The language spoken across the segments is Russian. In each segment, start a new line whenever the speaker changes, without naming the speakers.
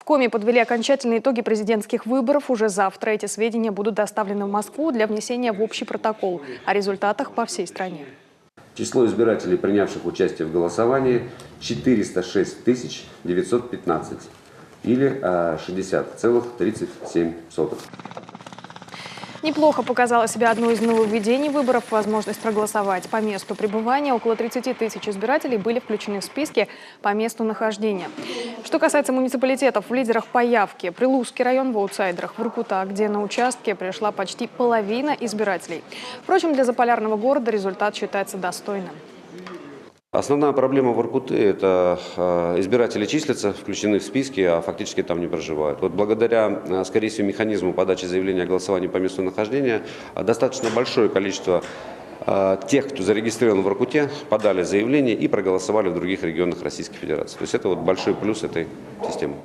Коми подвели окончательные итоги президентских выборов. Уже завтра эти сведения будут доставлены в Москву для внесения в общий протокол о результатах по всей стране.
Число избирателей, принявших участие в голосовании, 406 915 или 60,37%.
Неплохо показало себя одно из нововведений выборов – возможность проголосовать по месту пребывания. Около 30 тысяч избирателей были включены в списки по месту нахождения. Что касается муниципалитетов, в лидерах по явке Прилузский район в аутсайдерах, Воркута, где на участке пришла почти половина избирателей. Впрочем, для заполярного города результат считается достойным.
Основная проблема Воркуты – это избиратели числятся, включены в списки, а фактически там не проживают. Вот благодаря, скорее всего, механизму подачи заявления о голосовании по месту нахождения достаточно большое количество тех, кто зарегистрирован в Воркуте, подали заявление и проголосовали в других регионах Российской Федерации. То есть это вот большой плюс этой системы.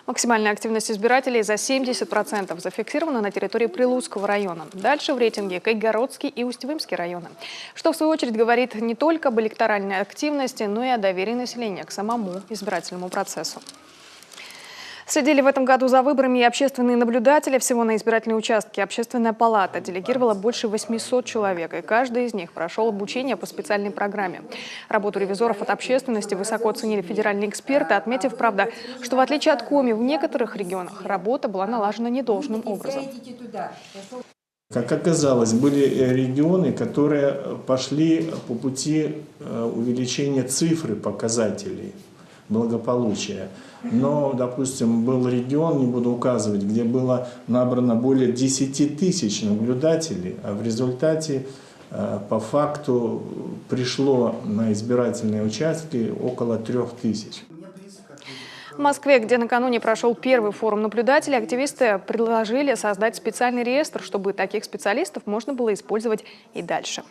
Максимальная активность избирателей за 70% зафиксирована на территории Прилузского района. Дальше в рейтинге Кайгородский и Усть-Вымский районы. Что, в свою очередь, говорит не только об электоральной активности, но и о доверии населения к самому избирательному процессу. Следили в этом году за выборами и общественные наблюдатели. Всего на избирательные участки Общественная палата делегировала больше 800 человек, и каждый из них прошел обучение по специальной программе. Работу ревизоров от общественности высоко оценили федеральные эксперты, отметив, правда, что в отличие от Коми, в некоторых регионах работа была налажена недолжным образом.
Как оказалось, были регионы, которые пошли по пути увеличения цифры показателей благополучия. Но, допустим, был регион, не буду указывать, где было набрано более 10 тысяч наблюдателей, а в результате по факту пришло на избирательные участки около 3000.
В Москве, где накануне прошел первый форум наблюдателей, активисты предложили создать специальный реестр, чтобы таких специалистов можно было использовать и дальше.